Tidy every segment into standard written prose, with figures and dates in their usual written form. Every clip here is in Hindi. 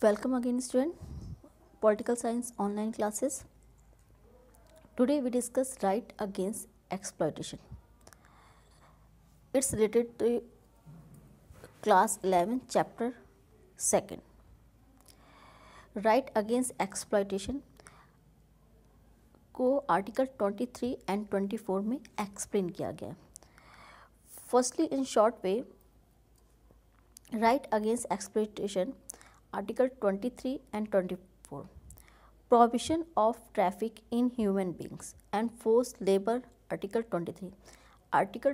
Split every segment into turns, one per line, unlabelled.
Welcome again, student. Political science online classes. Today we discuss right against exploitation. It's related to class 11 chapter 2. Right against exploitation को आर्टिकल 23 एंड 24 में एक्सप्लेन किया गया है. Firstly in short way, right against exploitation article 23 and 24, prohibition of traffic in human beings and forced labor. Article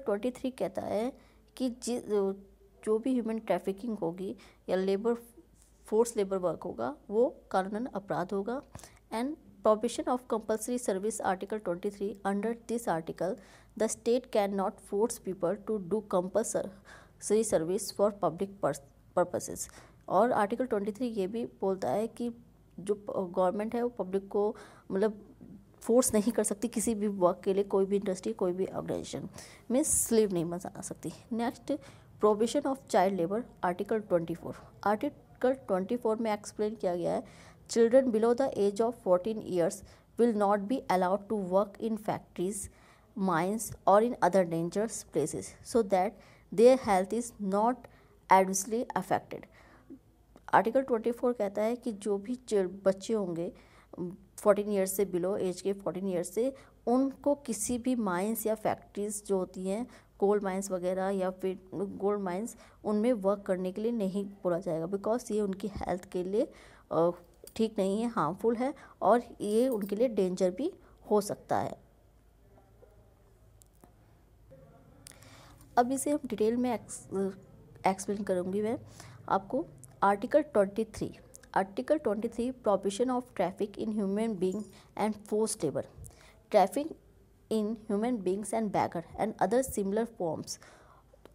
23 कहता है कि जो भी ह्यूमन ट्रैफिकिंग होगी या फोर्स लेबर वर्क होगा वो कानूनन अपराध होगा. And prohibition of compulsory service, article 23, under this article the state cannot force people to do compulsory service for public purposes. और आर्टिकल 23 ये भी बोलता है कि जो गवर्नमेंट है वो पब्लिक को मतलब फोर्स नहीं कर सकती किसी भी वर्क के लिए. कोई भी इंडस्ट्री, कोई भी ऑर्गेनाइजेशन में स्लेव नहीं बना सकती. Next, prohibition of child labour, article 24 में एक्सप्लेन किया गया है children below the age of 14 years will not be allowed to work in factories, mines or in other dangerous places so that their health is not adversely affected. Article 24 कहता है कि जो भी बच्चे होंगे 14 ईयर्स से बिलो एज के 14 ईयर्स से, उनको किसी भी माइंस या फैक्ट्रीज जो होती हैं कोल माइंस वगैरह या फिर गोल्ड माइंस, उनमें वर्क करने के लिए नहीं बोला जाएगा. बिकॉज ये उनकी हेल्थ के लिए ठीक नहीं है, हार्मफुल है और ये उनके लिए डेंजर भी हो सकता है. अब इसे हम डिटेल में एक्सप्लेन करूँगी मैं आपको. Article 23, prohibition of traffic in human being and forced labour. Traffic in human beings and begar and other similar forms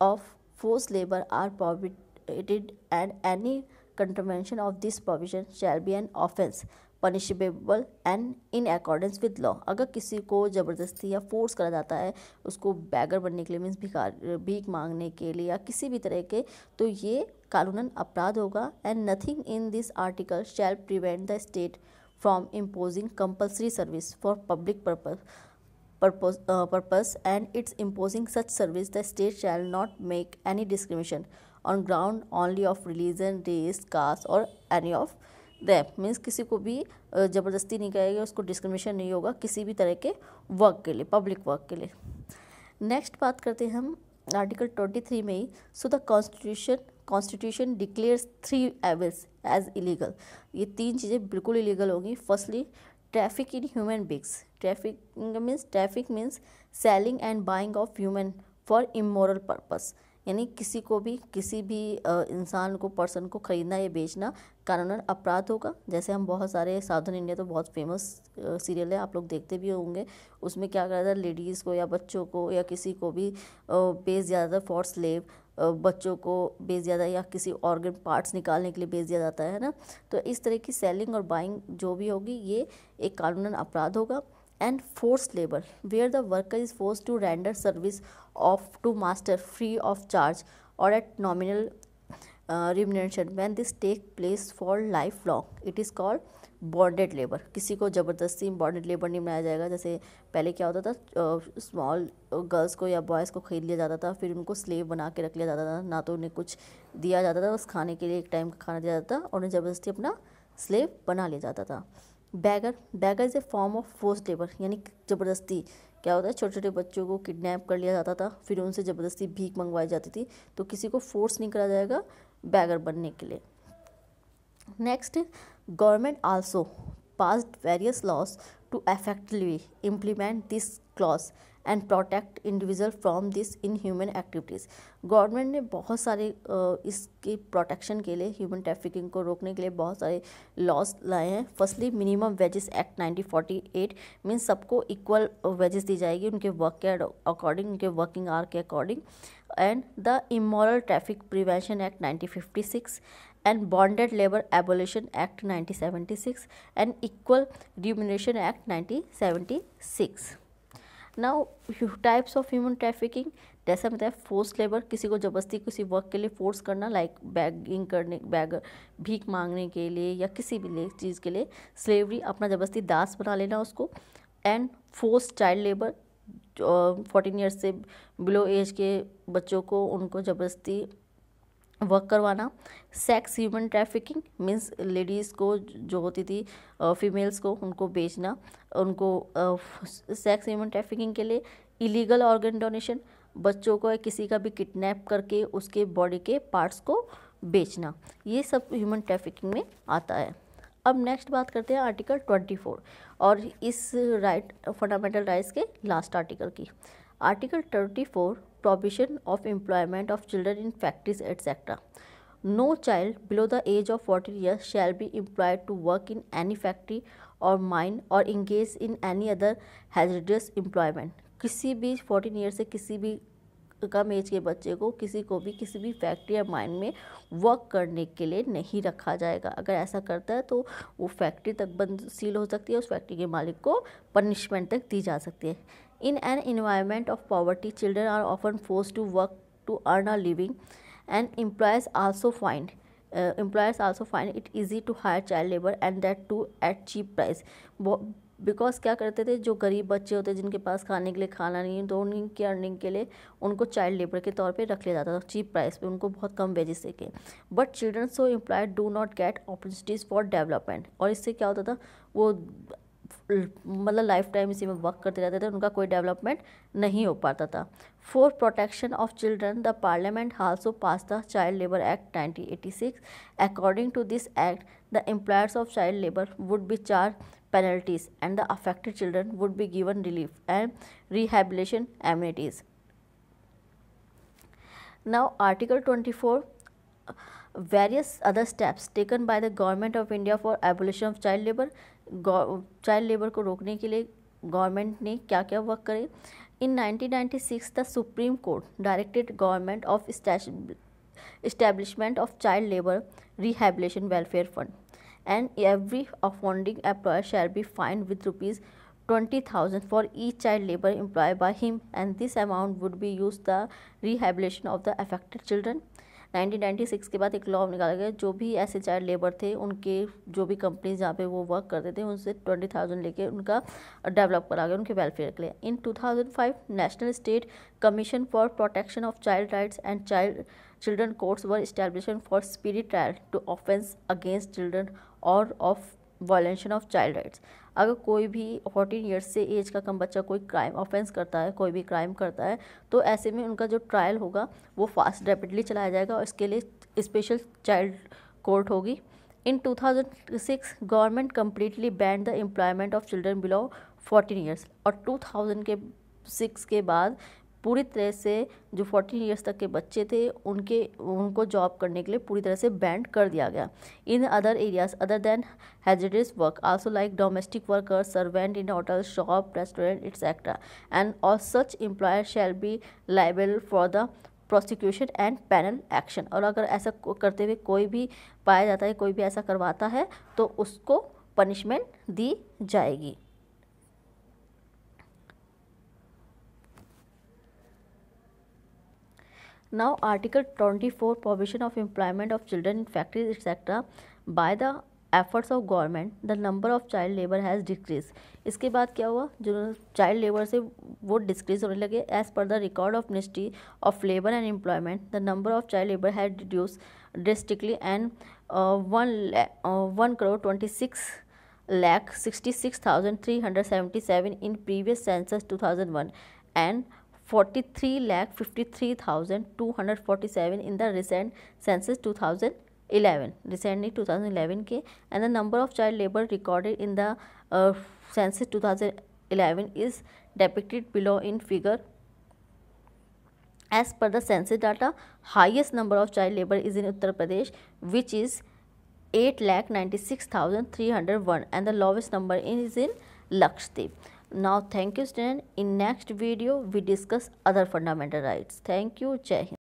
of forced labour are prohibited and any contravention of this provision shall be an offence punishable and in accordance with law. अगर किसी को ज़बरदस्ती या फोर्स करा जाता है उसको बैगर बनने के लिए, मीन्स भीख मांगने के लिए या किसी भी तरह के, तो ये कानूनन अपराध होगा. And nothing in this article shall prevent the state from imposing compulsory service for public purpose and its imposing such service the state shall not make any discrimination on ground only of religion, race, caste or any of them. Means किसी को भी ज़बरदस्ती नहीं करेगा, उसको डिस्क्रिमिनेशन नहीं होगा किसी भी तरह के वर्क के लिए, पब्लिक वर्क के लिए. नेक्स्ट बात करते हैं हम आर्टिकल 23 में ही. So the constitution declares 3 evils as illegal. ये 3 चीज़ें बिल्कुल इलीगल होगी. Firstly, traffic in human beings. Traffic means selling and buying of human for immoral purpose. यानी किसी भी इंसान को, पर्सन को खरीदना या बेचना कानूनन अपराध होगा. जैसे हम बहुत सारे, साउथर्न इंडिया तो बहुत फेमस सीरियल है, आप लोग देखते भी होंगे. उसमें क्या करता था, लेडीज़ को या बच्चों को या किसी को भी बेच ज़्यादा फॉर स्लेव, बच्चों को बेच ज़्यादा या किसी ऑर्गन पार्ट्स निकालने के लिए बेच दिया जाता है ना. तो इस तरह की सेलिंग और बाइंग जो भी होगी ये एक कानूनन अपराध होगा. And forced labour, where the worker is forced to render service of to master free of charge और at nominal remuneration when this take place for life long, it is called bonded labour. किसी को ज़बरदस्ती बॉन्डेड लेबर नहीं बनाया जाएगा. जैसे पहले क्या होता था, स्मॉल गर्ल्स को या बॉयज़ को खरीद लिया जाता था, फिर उनको स्लेव बना के रख लिया जाता था. ना तो उन्हें कुछ दिया जाता था, बस खाने के लिए एक टाइम का खाना दिया जाता था और उन्हें ज़बरदस्ती अपना स्लेव बना लिया जाता था. Begar is a form of forced labour. यानी ज़बरदस्ती क्या होता है, छोटे छोटे बच्चों को किडनैप कर लिया जाता था, फिर उनसे ज़बरदस्ती भीख मंगवाई जाती थी. तो किसी को फोर्स नहीं करा जाएगा बैगर बनने के लिए. Next, government also passed various laws to effectively implement this clause and protect individual from this inhuman activities. Government ने बहुत सारे इसकी प्रोटेक्शन के लिए, ह्यूमन ट्रैफिकिंग को रोकने के लिए बहुत सारे लॉज लाए हैं. Firstly, minimum wages act 1948 means सबको इक्वल वेजेस दी जाएगी उनके वर्क के अकॉर्डिंग, उनके वर्किंग आवर के according. And the immoral traffic prevention act 1956 and Bonded Labor Abolition Act 1976 and Equal Remuneration Act 1976. Now, types of human trafficking. जैसा मतलब फोर्स लेबर, किसी को ज़बरदस्ती किसी वर्क के लिए फोर्स करना, लाइक बैगिंग करने, भीख मांगने के लिए या किसी भी चीज़ के लिए। स्लेवरी, अपना ज़बरदस्ती दास बना लेना उसको। And force child labour, 14 years से बिलो एज के बच्चों को उनको ज़बरदस्ती वर्क करवाना। Sex human trafficking means ladies को जो होती थी फीमेल्स को उनको बेचना, उनको सेक्स ह्यूमन ट्रैफिकिंग के लिए। इलीगल ऑर्गन डोनेशन, बच्चों को किसी का भी किडनैप करके उसके बॉडी के पार्ट्स को बेचना, ये सब ह्यूमन ट्रैफिकिंग में आता है। अब नेक्स्ट बात करते हैं आर्टिकल 24 और इस फंडामेंटल राइट्स के लास्ट आर्टिकल की। Article 24 prohibition of employment of children in factories etc. No child below the age of 14 years shall be employed to work in any factory or mine or engage in any other hazardous employment. किसी भी 14 ईयर से किसी भी कम एज के बच्चे को किसी भी फैक्ट्री या माइन में वर्क करने के लिए नहीं रखा जाएगा। अगर ऐसा करता है तो वो फैक्ट्री तक बंद सील हो सकती है, उस फैक्ट्री के मालिक को पनिशमेंट तक दी जा सकती है। In an environment of poverty, children are often forced to work to earn a living, and employers also find it easy to hire child labor and that too at cheap price. Because क्या करते थे, जो गरीब बच्चे होते जिनके पास खाने के लिए खाना नहीं है तो उनकी अर्निंग के लिए उनको चाइल्ड लेबर के तौर पे रख लिया जाता था, चीप प्राइस पे, उनको बहुत कम वेजेस दे के। But children so employed do not gate opportunities for development. और इससे क्या होता था, वो मतलब लाइफ टाइम इसी में वर्क करते रहते थे, उनका कोई डेवलपमेंट नहीं हो पाता था। For protection of children the parliament also pass the child labour act 1986। According to this act the employers of child labour would be charge penalties and the affected children would be given relief and rehabilitation amenities. Now article 24, various other steps taken by the government of India for abolition of child labor. Child labour को रोकने के लिए गवर्नमेंट ने क्या क्या वर्क करे। इन 1996 the supreme court directed government of establishment of child labor rehabilitation welfare fund, and every offending employer shall be fined with rupees 20,000 for each child labor employed by him, and this amount would be used the rehabilitation of the affected children. 1996 के बाद एक लॉ निकाला गया, जो भी ऐसे चाइल्ड लेबर थे उनके जो भी कंपनीज जहाँ पे वो वर्क करते थे उनसे 20,000 लेके उनका डेवलप करा गया उनके वेलफेयर के लिए। इन 2005 national state commission for protection of child rights and children courts were established for speedy trial to offense against children or of violation of child rights. अगर कोई भी 14 ईयर्स से एज का कम बच्चा कोई क्राइम ऑफेंस करता है, कोई भी क्राइम करता है, तो ऐसे में उनका जो ट्रायल होगा वो फास्ट रैपिडली चलाया जाएगा और इसके लिए स्पेशल चाइल्ड कोर्ट होगी। इन 2006 government completely ban the employment of children below 14 years और 2006 के बाद पूरी तरह से जो 14 ईयर्स तक के बच्चे थे उनको जॉब करने के लिए पूरी तरह से बैन कर दिया गया। In other areas other than hazardous work also like domestic worker, servant in hotel, shop, restaurant etcetera, and all such employer shall be liable for the prosecution and panel action. और अगर ऐसा करते हुए कोई भी पाया जाता है, कोई भी ऐसा करवाता है तो उसको पनिशमेंट दी जाएगी। Now Article 24 prohibition of employment of children in factories etc. by the efforts of government the number of child labor has decreased. इसके बाद क्या हुआ, जो चाइल्ड लेबर से वो डिक्रीज होने लगे। As per the record of ministry of labour and employment the number of child labour had reduce drastically and 1,26,377 in previous census 2001 and 43,53,247 in the recent census 2011 recently 2011 के, and the number of child labor recorded in the census 2011 is depicted below in figure. As per the census data, highest number of child labor is in Uttar Pradesh, which is 8,96,301, and the lowest number is in Lakshadweep. Now thank you student. In next video we discuss other fundamental rights. Thank you. Jai Hind.